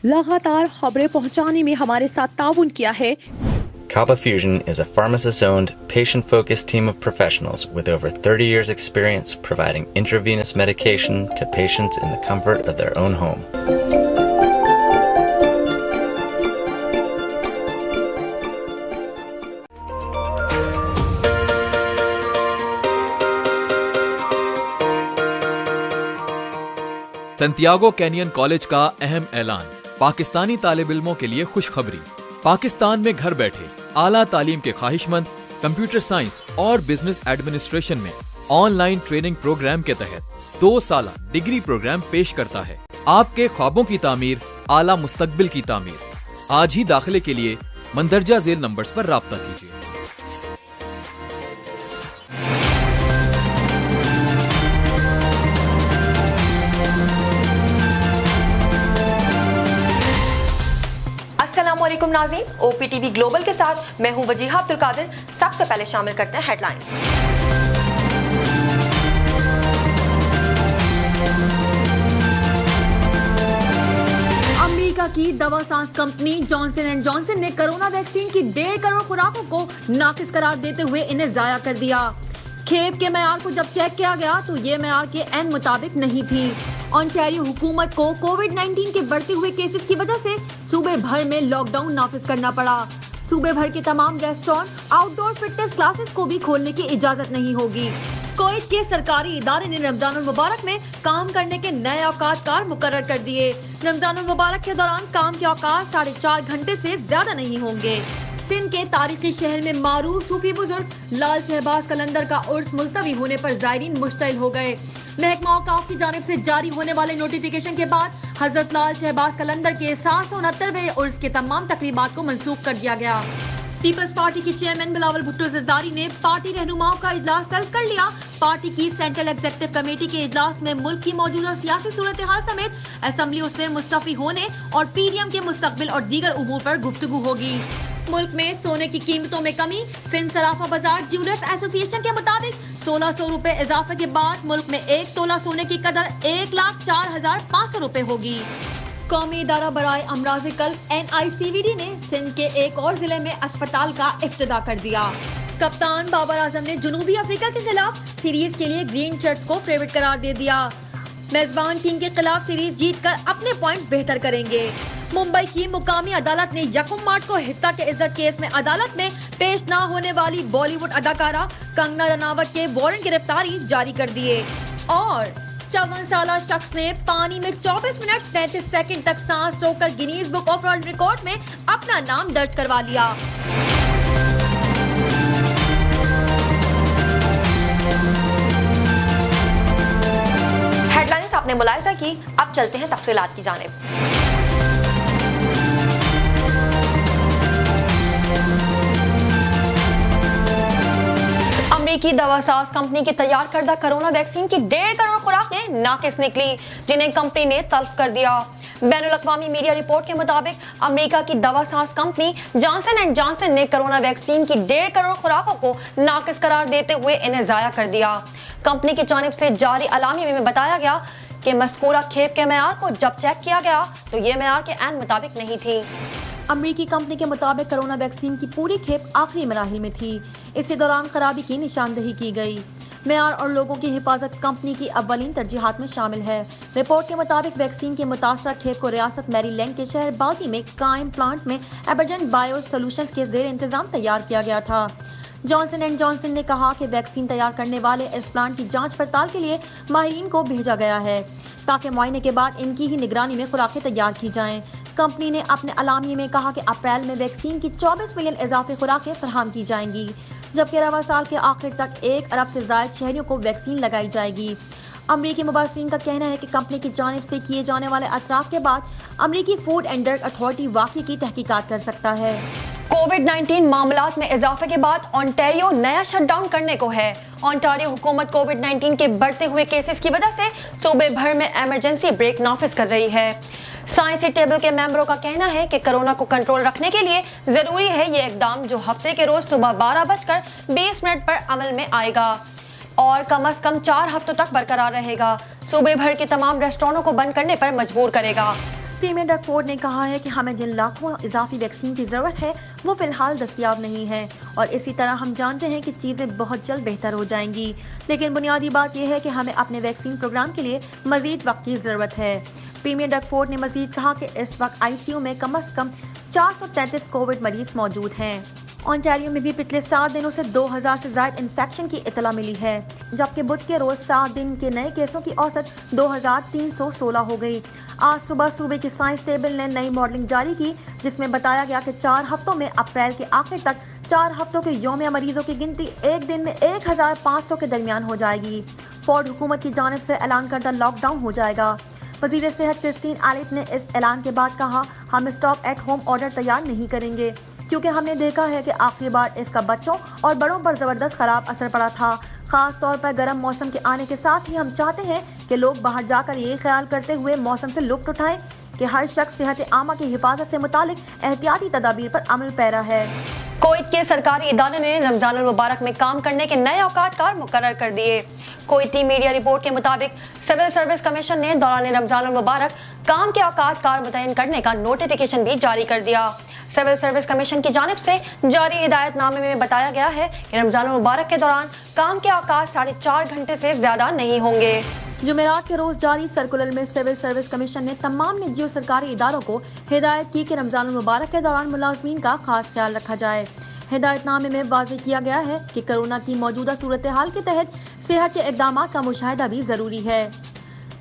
लगातार खबरें पहुंचाने में हमारे साथ ताउन किया है। Kaba Fusion is a pharmacist-owned, patient-focused team of professionals with over 30 years' experience providing intravenous medication to patients in the comfort of their own home. Santiago canyon college का अहम ऐलान, पाकिस्तानी तालिब इल्मों के लिए खुशखबरी। पाकिस्तान में घर बैठे आला तालीम के ख्वाहिशमंद कंप्यूटर साइंस और बिजनेस एडमिनिस्ट्रेशन में ऑनलाइन ट्रेनिंग प्रोग्राम के तहत 2 साल डिग्री प्रोग्राम पेश करता है। आपके ख्वाबों की तामीर, आला मुस्तकबिल की तामीर। आज ही दाखिले के लिए मंदरजा झेल नंबर्स पर राब्ता कीजिए। अस्सलामुअलैकुम नाज़रीन, OPTV ग्लोबल के साथ मैं हूं वजीहा अब्दुल कादिर। सबसे पहले शामिल करते हैं हेडलाइन। अमेरिका की दवा सांस कंपनी जॉनसन एंड जॉनसन ने कोरोना वैक्सीन की 1.5 करोड़ खुराकों को नाकिस करार देते हुए इन्हें जाया कर दिया। खेप के मेयार को जब चेक किया गया तो ये मेयार के एन मुताबिक नहीं थी। ओंटारियो हुकूमत को कोविड-19 के बढ़ते हुए केसेस की वजह से सूबे भर में लॉकडाउन नाफिज करना पड़ा। सूबे भर के तमाम रेस्टोरेंट, आउटडोर फिटनेस क्लासेस को भी खोलने की इजाजत नहीं होगी। कुवैत के सरकारी इदारे ने रमजानुल मुबारक में काम करने के नए औकात मुकर्रर कर दिए। रमजानुल मुबारक के दौरान काम के औकात 4.5 घंटे से ज्यादा नहीं होंगे। सिंध के तारीखी शहर में मारूफ सूफी बुजुर्ग लाल शहबाज कलंदर का उर्स मुलतवी होने पर ज़ायरीन मुश्तइल हो गए। महकमा औकाफ की जानिब से जारी होने वाले नोटिफिकेशन के बाद हजरत लाल शहबाज कलंदर के 769वें उर्स के तमाम तकरीबात को मंसूख कर दिया गया। पीपल्स पार्टी की चेयरमैन बिलावल भुट्टो जरदारी ने पार्टी रहनुमाओं का इजलास तलब कर लिया। पार्टी की सेंट्रल एग्जीक्यूटिव कमेटी के इजलास में मुल्क की मौजूदा सियासी सूरत हाल समेत असेंबली से मुस्तफी होने और PDM के मुस्तकबिल और दीगर उमूर पर गुफ्तगू होगी। मुल्क में सोने की कीमतों में कमी। सिंध सराफा बाजार ज्वेलर्स एसोसिएशन के मुताबिक 1600 रुपए इजाफे के बाद मुल्क में 1 तोला सोने की कदर 1,04,500 रुपए होगी। कौमी इदारा बराए अमराज़ क़ल्ब NICVD ने सिंध के एक और जिले में अस्पताल का इफ्तिताह कर दिया। कप्तान बाबर आजम ने जनूबी अफ्रीका के खिलाफ सीरीज के लिए ग्रीन शर्ट्स को फेवरेट करार दे दिया। मेजबान टीम के खिलाफ सीरीज जीतकर अपने पॉइंट्स बेहतर करेंगे। मुंबई की मुकामी अदालत ने 1 मार्च को हित्ता के इज्जत केस में अदालत में पेश न होने वाली बॉलीवुड अदाकारा कंगना रनावत के वारंट गिरफ्तारी जारी कर दिए। और 54 साल शख्स ने पानी में 24 मिनट 33 सेकंड तक सांस रोककर Guinness book of world record में अपना नाम दर्ज करवा लिया। हेडलाइंस आपने मुलाहिजा की, अब चलते हैं तफसीलात की जानिब। अमेरिकी दवासाज कंपनी की तैयार करदा कोरोना वैक्सीन की 1.5 करोड़ खुराकें नाकिस निकली, जिन्हें कंपनी ने तल्फ कर दिया। बैनुल अक़वामी मीडिया रिपोर्ट के मुताबिक अमेरिका की Dawasaz company Johnson and Johnson ने कोरोना वैक्सीन की 1.5 करोड़ खुराकों को नाकिस करार देते हुए इन्हें जाया कर दिया। कंपनी की जानिब से जारी अलामी में बताया गया कि मज़कूरा खेप के मेयार को जब चेक किया गया तो ये मेयार के एन मुताबिक नहीं थी। अमेरिकी कंपनी के मुताबिक कोरोना वैक्सीन की पूरी खेप आखिरी मराहिल में थी। इसी दौरान खराबी की निशानदही की गई। मेयार और लोगों की हिफाजत कंपनी की अव्वलीन तरजीहात में शामिल है। रिपोर्ट के मुताबिक वैक्सीन के मुतासरा खेप को रियासत मैरीलैंड के शहर बाल्टी में कायम प्लांट में एबरजेंट बायो सोल्यूशंस के ज़ेर इंतजाम तैयार किया गया था। जॉनसन एंड जॉनसन ने कहा कि वैक्सीन तैयार करने वाले इस प्लांट की जांच पड़ताल के लिए माहिरीन को भेजा गया है ताकि मुआयने के बाद इनकी ही निगरानी में खुराकें तैयार की जाएं। कंपनी ने अपने अलामिये में कहा कि अप्रैल में वैक्सीन की 24 मिलियन इजाफी खुराकें फराहम की जाएंगी, जबकि रवा साल के आखिर तक 1 अरब से ज़ायद शहरियों को वैक्सीन लगाई जाएगी। अमरीकी मुबासरीन का कहना है कि कंपनी की जानिब से किए जाने वाले अतराफ के बाद अमरीकी फूड एंड ड्रग अथॉरिटी वाकई की तहकीकात कर सकता है। कोविड-19 मामलात में इजाफे के बाद ओंटारियो नया शटडाउन करने को है। ओंटारियो हुकूमत कोविड-19 के बढ़ते हुए केसेस की वजह से सूबे भर में इमरजेंसी ब्रेक नाफिज कर रही है। साइंसी टेबल के मेंबरों का कहना है कि कोरोना को कंट्रोल रखने के लिए जरूरी है ये इकदाम, जो हफ्ते के रोज सुबह 12:20 पर अमल में आएगा और कम से कम 4 हफ्तों तक बरकरार रहेगा। सूबे भर के तमाम रेस्टोरेंटों को बंद करने पर मजबूर करेगा। پریمیئر ڈگ فورڈ نے کہا ہے کہ ہمیں جن لاکھوں اضافی ویکسین کی ضرورت ہے وہ فی الحال دستیاب نہیں ہے، اور اسی طرح ہم جانتے ہیں کہ چیزیں بہت جلد بہتر ہو جائیں گی، لیکن بنیادی بات یہ ہے کہ ہمیں اپنے ویکسین پروگرام کے لیے مزید وقت کی ضرورت ہے۔ پریمیئر ڈگ فورڈ نے مزید کہا کہ اس وقت آئی سی یو میں کم از کم 433 کووڈ مریض موجود ہیں۔ اونٹاریو میں بھی پچھلے 7 دنوں سے 2000 سے زائد انفیکشن کی اطلاع ملی ہے، جبکہ بدھ کے روز 7 دن کے نئے کیسوں کی اوسط 2316 ہو گئی۔ آج صبح صوبے کی سائنس ٹیبل نے نئی ماڈلنگ جاری کی، جس میں بتایا گیا کہ 4 ہفتوں میں اپریل کے آخر تک 4 ہفتوں کے یومیہ مریضوں کی گنتی ایک دن میں 1500 کے درمیان ہو جائے گی۔ فورڈ حکومت کی جانب سے اعلان کردہ لاک ڈاؤن ہو جائے گا۔ وزیر صحت کرسٹین ایلیٹ نے اس اعلان کے بعد کہا، ہم اسٹاپ ایٹ ہوم آرڈر تیار نہیں کریں گے، کیونکہ ہم نے دیکھا ہے کہ آخری بار اس کا بچوں اور بڑوں پر زبردست خراب اثر پڑا تھا، خاص طور پر گرم موسم کے آنے کے ساتھ ہی ہم چاہتے ہیں کہ لوگ باہر جا کر یہ خیال کرتے ہوئے موسم سے لطف اٹھائیں کہ ہر شخص صحت عامہ کی حفاظت سے متعلق احتیاطی تدابیر پر عمل پیرا ہے۔ کویت کے سرکاری ادارے نے رمضان المبارک میں کام کرنے کے نئے اوقات کار مقرر کر دیے۔ کویتی میڈیا رپورٹ کے مطابق سول سروس کمیشن نے دوران رمضان المبارک کام کے اوقات کار متعین کرنے کا نوٹیفیکیشن بھی جاری کر دیا۔ سول سروس کمیشن کی جانب سے جاری ہدایت نامے میں بتایا گیا ہے کہ رمضان المبارک کے دوران کام کے اوقات 4.5 گھنٹے سے زیادہ نہیں ہوں گے۔ جمعرات کے روز جاری سرکولر میں سول سروس کمیشن نے تمام نجی اور سرکاری اداروں کو ہدایت کی کہ رمضان المبارک کے دوران ملازمین کا خاص خیال رکھا جائے۔ ہدایت نامے میں واضح کیا گیا ہے کہ کرونا کی موجودہ صورتحال کے تحت صحت کے اقدامات کا مشاہدہ بھی ضروری ہے،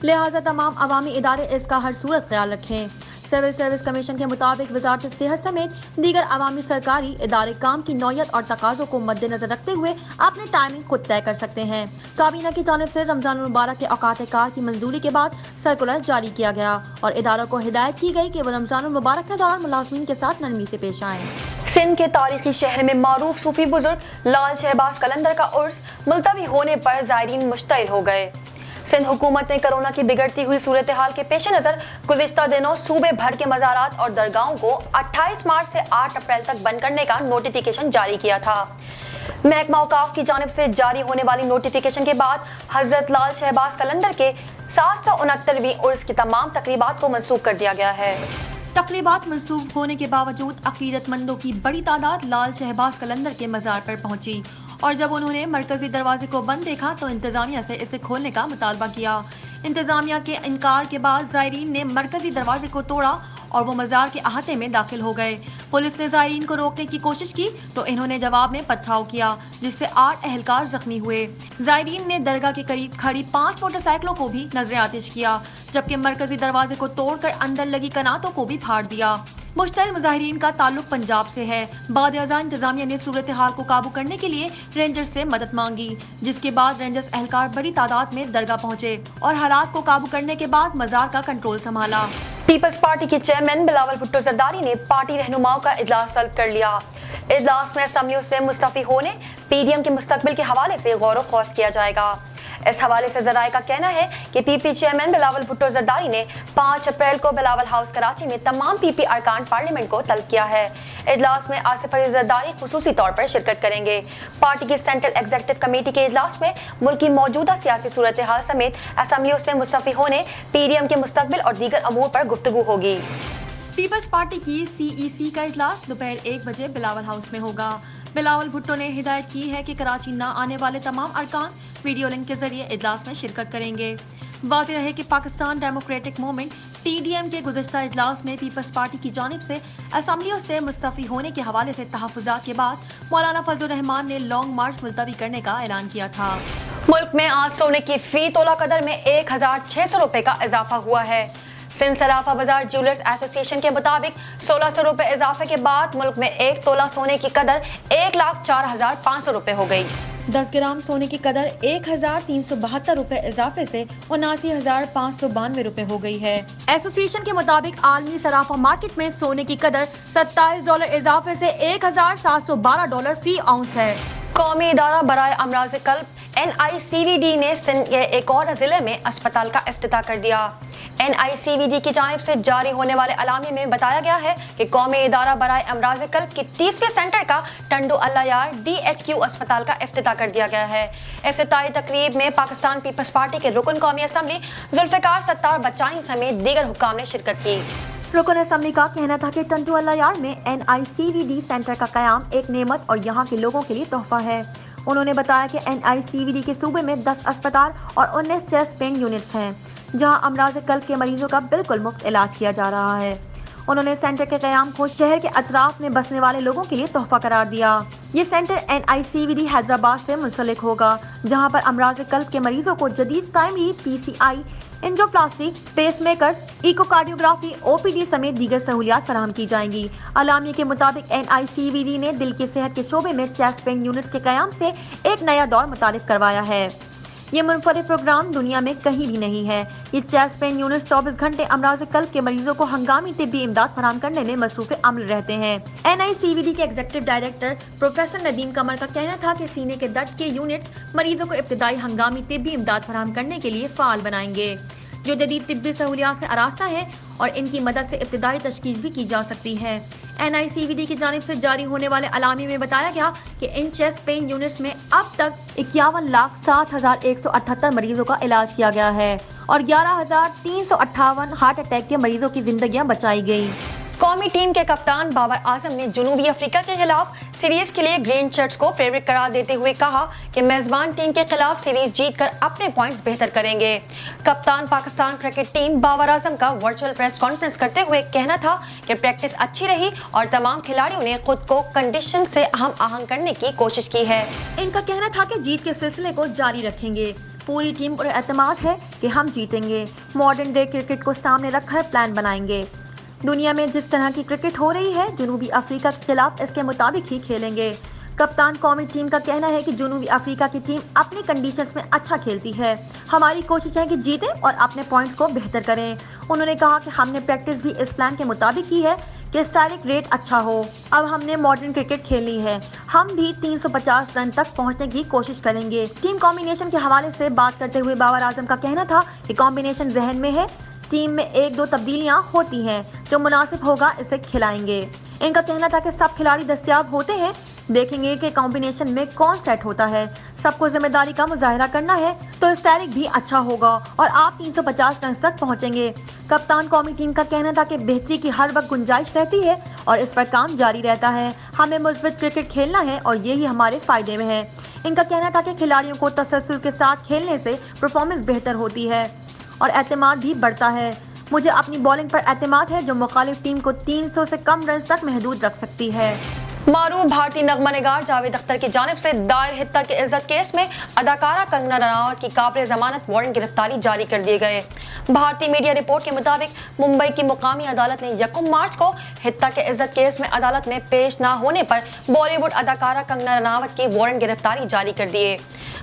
لہٰذا تمام عوامی ادارے اس کا ہر صورت خیال رکھیں۔ سول سروس کمیشن کے مطابق وزارت صحت سمیت دیگر عوامی سرکاری ادارے کام کی نوعیت اور تقاضوں کو مد نظر رکھتے ہوئے اپنے ٹائمنگ خود طے کر سکتے ہیں۔ کابینہ کی جانب سے رمضان المبارک کے اوقات کار کی منظوری کے بعد سرکولر جاری کیا گیا اور اداروں کو ہدایت کی گئی کہ وہ رمضان المبارک کے دوران ملازمین کے ساتھ نرمی سے پیش آئیں۔ سندھ کے تاریخی شہر میں معروف صوفی بزرگ لال شہباز قلندر کا عرس ملتوی ہونے پر زائرین مشتعل ہو گئے۔ سندھ حکومت نے کرونا کی بگڑتی ہوئی صورتحال کے پیش نظر گزشتہ دنوں صوبے بھر کے مزارات اور درگاہوں کو 28 مارچ سے 8 اپریل تک بند کرنے کا نوٹیفیکیشن جاری کیا تھا۔ محکمہ اوقاف کی جانب سے جاری ہونے والی نوٹیفیکیشن کے بعد حضرت لال شہباز قلندر کے 769ویں عرس کی تمام تقریبات کو منسوخ کر دیا گیا ہے۔ تقریبات منسوخ ہونے کے باوجود عقیدت مندوں کی بڑی تعداد لال شہباز قلندر کے مزار پر پہنچی، اور جب انہوں نے مرکزی دروازے کو بند دیکھا تو انتظامیہ سے اسے کھولنے کا مطالبہ کیا۔ انتظامیہ کے انکار کے بعد زائرین نے مرکزی دروازے کو توڑا اور وہ مزار کے احاطے میں داخل ہو گئے۔ پولیس نے زائرین کو روکنے کی کوشش کی تو انہوں نے جواب میں پتھراؤ کیا، جس سے 8 اہلکار زخمی ہوئے۔ زائرین نے درگاہ کے قریب کھڑی 5 موٹر سائیکلوں کو بھی نظر آتش کیا، جبکہ مرکزی دروازے کو توڑ کر اندر لگی کناتوں کو بھی پھاڑ دیا۔ مشتعل مظاہرین کا تعلق پنجاب سے ہے۔ بعد ازاں انتظامیہ نے صورتحال کو قابو کرنے کے لیے رینجرز سے مدد مانگی، جس کے بعد رینجرز اہلکار بڑی تعداد میں درگاہ پہنچے اور حالات کو قابو کرنے کے بعد مزار کا کنٹرول سنبھالا۔ پیپلز پارٹی کے چیئرمین بلاول بھٹو زرداری نے پارٹی رہنماؤں کا اجلاس طلب کر لیا۔ اجلاس میں اسمبلیوں سے مستعفی ہونے، پی ڈی ایم کے مستقبل کے حوالے سے غور و خوض کیا جائے گا۔ اس حوالے سے ذرائع کا کہنا ہے کہ پی پی چیئرمین بلاول بھٹو زرداری نے 5 اپریل کو بلاول ہاؤس کراچی میں تمام پی پی ارکان پارلیمنٹ کو طلب کیا ہے۔ اجلاس میں آصف علی زرداری خصوصی طور پر شرکت کریں گے۔ پارٹی کی سینٹرل ایگزیکٹو کمیٹی کے اجلاس میں ملک کی موجودہ سیاسی صورتحال سمیت اسمبلیوں سے مستعفی ہونے، پی ڈی ایم کے مستقبل اور دیگر امور پر گفتگو ہوگی۔ پیپلز پارٹی کی سی ای سی کا اجلاس دوپہر 1 بجے بلاول ہاؤس میں ہوگا۔ بلاول بھٹو نے ہدایت کی ہے کہ کراچی نہ آنے والے تمام ارکان ویڈیو لنک کے ذریعے اجلاس میں شرکت کریں گے۔ واضح رہے کہ Pakistan democratic movement P D M کے گزشتہ اجلاس میں پیپلز پارٹی کی جانب سے اسمبلیوں سے مستعفی ہونے کے حوالے سے تحفظات کے بعد مولانا فضل الرحمان نے لانگ مارچ ملتوی کرنے کا اعلان کیا تھا۔ ملک میں آج سونے کی فی تولہ قدر میں 1600 روپے کا اضافہ ہوا ہے۔ سندھ صرافہ بازار جیولرز ایسوسی ایشن کے مطابق 1600 روپے اضافے کے بعد ملک میں 1 تولہ سونے کی قدر 1,04,500 روپے ہو گئی۔ 10 گرام سونے کی قدر 1,372 روپے اضافے سے 79,592 روپے ہو گئی ہے۔ ایسوسی ایشن کے مطابق عالمی صرافہ مارکیٹ میں سونے کی قدر $27 اضافے سے $1,712 فی اونس ہے۔ قومی ادارہ برائے امراض قلب NICVD نے سندھ کے ایک اور ضلع میں اسپتال کا افتتاح کر دیا۔ NICVD की जानिब से जारी होने वाले अलामी में बताया गया है कि कौमी इदारा बराए अमराज कल्ब की 30वें सेंटर का टंडू अल्लाह यार DHQ अस्पताल का इफ्तिताह कर दिया गया है। इफ्तिताही तकरीब में पाकिस्तान पीपल्स पार्टी के रुकन कौमी असम्बली जुल्फिकार सत्तार बच्चानी समेत दीगर हुक्काम ने शिरकत की। रुकन असम्बली का कहना था कि टंडू अल्लाह यार में NICVD सेंटर का कयाम एक नेमत और यहाँ के लोगों के लिए तोहफा है। उन्होंने बताया कि NICVD के सूबे में 10 अस्पताल और 19 चेस्ट पेन यूनिट्स हैं, जहां अमराज कल्ब के मरीजों का बिल्कुल मुफ्त इलाज किया जा रहा है। उन्होंने सेंटर के क़याम को शहर के अतराफ में बसने वाले लोगों के लिए तोहफा करार दिया। ये सेंटर NICVD हैदराबाद से मुंसलिक होगा, जहां पर अमराज कल्ब के मरीजों को जदीद primary PCI, angioplasty, pacemakers, echocardiography, OPD समेत दीगर सहूलियात फराहम की जाएंगी। अलामी के मुताबिक NICVD ने दिल की सेहत के शोबे में चेस्ट पेन यूनिट्स के क़याम से एक नया दौर मुतारिफ करवाया है। ये मुनफरिद प्रोग्राम दुनिया में कहीं भी नहीं है। ये चेस्ट पेन यूनिट्स 24 घंटे अमराज कल्ब के मरीजों को हंगामी तिब्बी इमदाद फराहम करने में मसरूफ़ अमल रहते हैं। NICVD के एग्जीक्यूटिव डायरेक्टर प्रोफेसर नदीम कमर का कहना था कि सीने के दर्द के यूनिट्स मरीजों को इब्तिदाई हंगामी तिब्बी इमदाद फराहम करने के लिए फ़ाल बनाएंगे, जो जदीद तिब्बी सहूलियात से आरास्ता है और इनकी मदद से इब्तिदाई तशखीस भी की जा सकती है। NICVD की जानिब से जारी होने वाले अलामी में बताया गया कि इन चेस्ट पेन यूनिट्स में अब तक 51,07,178 मरीजों का इलाज किया गया है और 11,358 हार्ट अटैक के मरीजों की जिंदगियां बचाई गई। कौमी टीम के कप्तान बाबर आजम ने जनूबी अफ्रीका के खिलाफ सीरीज के लिए ग्रीन शर्ट्स को फेवरेट करार देते हुए कहा कि मेजबान टीम के खिलाफ सीरीज जीतकर अपने पॉइंट्स बेहतर करेंगे। कप्तान पाकिस्तान क्रिकेट टीम बाबर आजम का वर्चुअल प्रेस कॉन्फ्रेंस करते हुए कहना था कि प्रैक्टिस अच्छी रही और तमाम खिलाड़ियों ने खुद को कंडीशन से हम आहंग करने की कोशिश की है। इनका कहना था कि जीत के सिलसिले को जारी रखेंगे। पूरी टीम पर एतमाद है कि हम जीतेंगे। मॉडर्न डे क्रिकेट को सामने रखकर प्लान बनाएंगे। दुनिया में जिस तरह की क्रिकेट हो रही है, जनूबी अफ्रीका के खिलाफ इसके मुताबिक ही खेलेंगे। कप्तान कौमी टीम का कहना है कि जनूबी अफ्रीका की टीम अपनी कंडीशंस में अच्छा खेलती है। हमारी कोशिश है कि जीतें और अपने पॉइंट्स को बेहतर करें। उन्होंने कहा कि हमने प्रैक्टिस भी इस प्लान के मुताबिक की है कि स्ट्राइक रेट अच्छा हो। अब हमने मॉडर्न क्रिकेट खेलनी है। हम भी 350 रन तक पहुंचने की कोशिश करेंगे। टीम कॉम्बिनेशन के हवाले से बात करते हुए बाबर आजम का कहना था कि कॉम्बिनेशन जहन में है। टीम में 1-2 तब्दीलियां होती हैं, जो मुनासिब होगा इसे खिलाएंगे। इनका कहना था कि सब खिलाड़ी दस्तयाब होते हैं, देखेंगे कि कॉम्बिनेशन में कौन सेट होता है। सबको जिम्मेदारी का मुजाहरा करना है तो स्ट्राइक भी अच्छा होगा और आप 350 रन तक पहुंचेंगे। कप्तान कौमी टीम का कहना था कि बेहतरी की हर वक्त गुंजाइश रहती है और इस पर काम जारी रहता है। हमें मुस्बित क्रिकेट खेलना है और यही हमारे फायदे में है। इनका कहना था कि खिलाड़ियों को तसल्सल के साथ खेलने से परफॉर्मेंस बेहतर होती है और एतमाद भी बढ़ता है। मुझे अपनी बॉलिंग पर एतमाद है, जो मुखालिफ टीम को 300 से कम रन तक महदूद रख सकती है। मारूफ भारतीय नगमा निगार जावेद अख्तर की जानिब से दायर हित्ता के इज्जत केस में अदाकारा कंगना रनावत की काबिल जमानत वारंट गिरफ्तारी जारी कर दिए गए। भारतीय मीडिया रिपोर्ट के मुताबिक मुंबई की मुकामी अदालत ने 1 मार्च को हित्ता के इज्जत केस में अदालत में पेश न होने पर बॉलीवुड अदाकारा कंगना रनावत की वारंट गिरफ्तारी जारी कर दिए।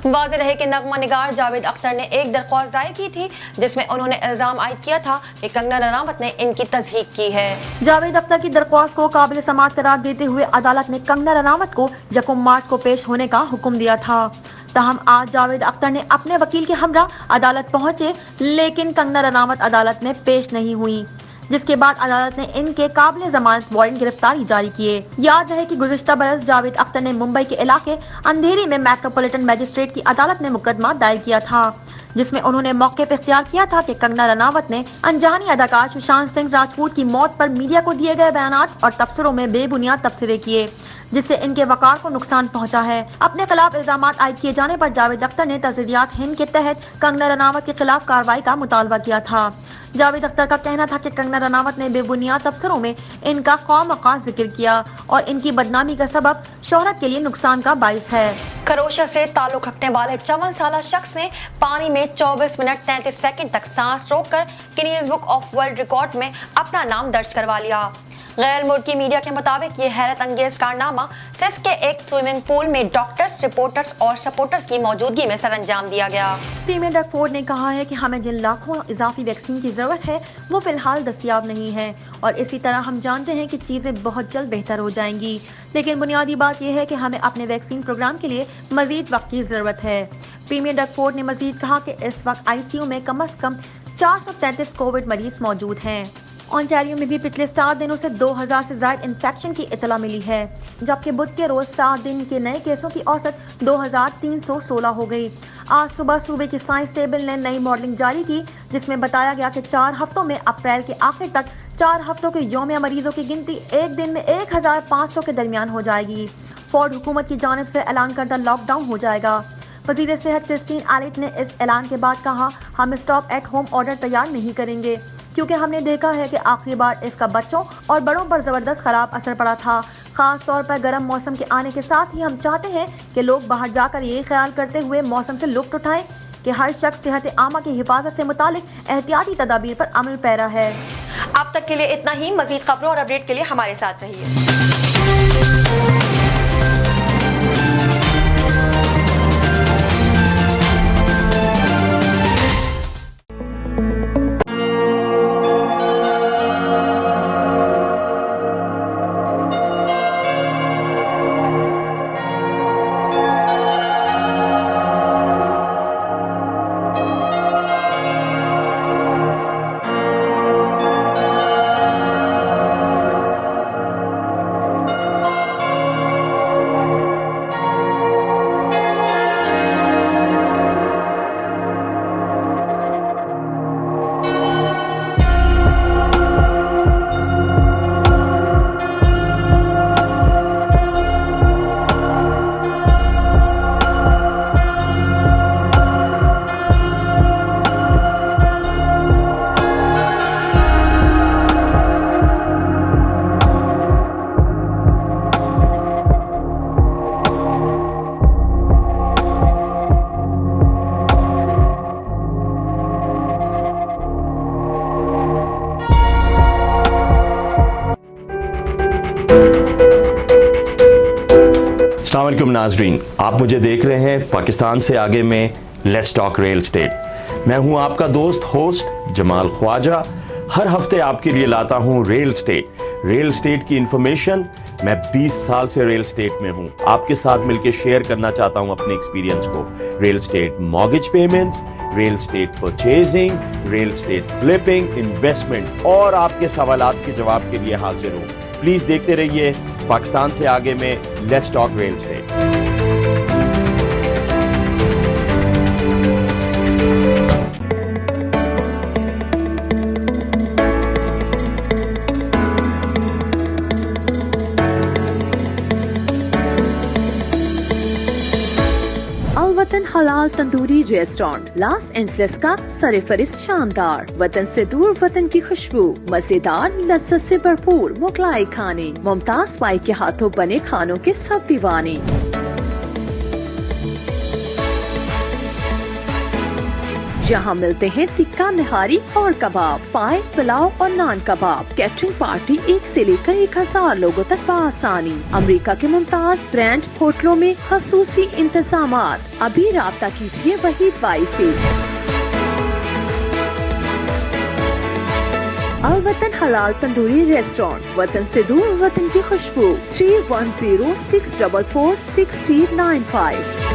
वाज़ेह रहे कि नगमा निगार जावेद अख्तर ने एक दरख्वास्त दायर की थी, जिसमें उन्होंने इल्जाम आयद किया था कि कंगना रनावत ने इनकी तस्दीक की है। जावेद अख्तर की दरख्वास्त को काबिल समाअत करार देते हुए अदालत ने कंगना रनावत को 1 मार्च को पेश होने का हुक्म दिया था। ताहम आज जावेद अख्तर ने अपने वकील के हमरा अदालत पहुंचे, लेकिन कंगना रनावत अदालत में पेश नहीं हुई, जिसके बाद अदालत ने इनके काबिल जमानत वारंट गिरफ्तारी जारी किए। याद रहे कि गुज़िश्ता बरस जावेद अख्तर ने मुंबई के इलाके अंधेरी में मेट्रोपॉलिटन मैजिस्ट्रेट की अदालत में मुकदमा दायर किया था, जिसमें उन्होंने मौके पर इख्तियार किया था कि कंगना रनावत ने अनजानी अदाकार सुशांत सिंह राजपूत की मौत पर मीडिया को दिए गए बयानात और तबसरों में बेबुनियाद तबसरे किए, जिससे इनके वकार को नुकसान पहुंचा है। अपने खिलाफ इल्जामात आयद किए जाने पर जावेद अख्तर ने तज़रियात हिंद के तहत कंगना रनावत के खिलाफ कार्रवाई का मुतालबा किया था। जावेद अख्तर का कहना था कि कंगना रनावत ने बेबुनियाद तबसरों में इनका खौम-ए-ख़ास जिक्र किया और इनकी बदनामी का सबब शोहरत के लिए नुकसान का बाइस है। खरोशा से ताल्लुक रखने वाले 54 साला शख्स ने पानी में 24 मिनट 33 सेकंड तक सांस रोककर Guinness book of world record में अपना नाम दर्ज करवा लिया। गैर मुल्की मीडिया के मुताबिक ये हैरत अंगेज कारनामा सिस के एक स्विमिंग पूल में डॉक्टर्स, रिपोर्टर्स और सपोर्टर्स की मौजूदगी में सरअंजाम दिया गया। प्रीमियर डकफोर्ड ने कहा है कि हमें जिन लाखों इजाफी वैक्सीन की जरूरत है वो फिलहाल दस्तयाब नहीं है और इसी तरह हम जानते हैं कि चीजें बहुत जल्द बेहतर हो जाएंगी, लेकिन बुनियादी बात यह है कि हमें अपने वैक्सीन प्रोग्राम के लिए मजीद वक्त की जरूरत है। प्रीमियर डकफोर्ड ने मजीद कहा कि इस वक्त ICU में कम अज कम 433 कोविड मरीज मौजूद हैं। ऑन्टारियो में भी पिछले 7 दिनों से 2000 से ज्यादा इन्फेक्शन की इतला मिली है, जबकि बुध के रोज 7 दिन के नए केसों की औसत 2316 हो गई। आज सुबह सूबे की साइंस टेबल ने नई मॉडलिंग जारी की, जिसमें बताया गया कि 4 हफ्तों में अप्रैल के आखिर तक 4 हफ्तों के यौमिया मरीजों की गिनती एक दिन में 1500 के दरमियान हो जाएगी। फोर्ड हुकूमत की जानिब से ऐलान करदा लॉकडाउन हो जाएगा। वज़ीर सेहत क्रिस्टीन एलिट ने इस ऐलान के बाद कहा, हम स्टॉप एट होम ऑर्डर तैयार नहीं करेंगे, क्योंकि हमने देखा है कि आखिरी बार इसका बच्चों और बड़ों पर ज़बरदस्त ख़राब असर पड़ा था। ख़ास तौर पर गर्म मौसम के आने के साथ ही हम चाहते हैं कि लोग बाहर जाकर ये ख्याल करते हुए मौसम से लुत्फ़ उठाएं कि हर शख्स सेहत आमा की हिफाजत से मुतालिक एहतियाती तदाबीर पर अमल पैरा है। अब तक के लिए इतना ही। मज़ीद खबरों और अपडेट के लिए हमारे साथ रहिए। अस्सलाम वालेकुम नाज़रीन, आप मुझे देख रहे हैं पाकिस्तान से आगे में लेट्स टॉक रियल एस्टेट। मैं हूं आपका दोस्त होस्ट जमाल ख्वाजा। हर हफ्ते आपके लिए लाता हूं रियल एस्टेट की इंफॉर्मेशन। मैं 20 साल से रियल एस्टेट में हूं, आपके साथ मिलकर शेयर करना चाहता हूं अपने एक्सपीरियंस को। Real estate mortgage payments, real estate purchasing, real estate flipping, investment और आपके सवालात के जवाब के लिए हाजिर हूं। प्लीज देखते रहिए पाकिस्तान से आगे में लेट्स टॉक रियल एस्टेट। वतन हलाल तंदूरी रेस्टोरेंट लॉस एंजलिस का सरफरिस्त शानदार, वतन से दूर वतन की खुशबू, मजेदार लज्जत से भरपूर मुगलाई खाने, मुमताज पाई के हाथों बने खानों के सब दीवाने। यहाँ मिलते हैं टिक्का, निहारी और कबाब, पाए, पुलाव और नान कबाब। कैटरिंग पार्टी 1 से लेकर 1000 लोगों तक बआसानी। अमेरिका के मुमताज ब्रांड होटलों में खसूसी इंतजामात। अभी राब्ता कीजिए वहीद बाई से। अल वतन हलाल तंदूरी रेस्टोरेंट, वतन से दूर वतन की खुशबू। 3106446395।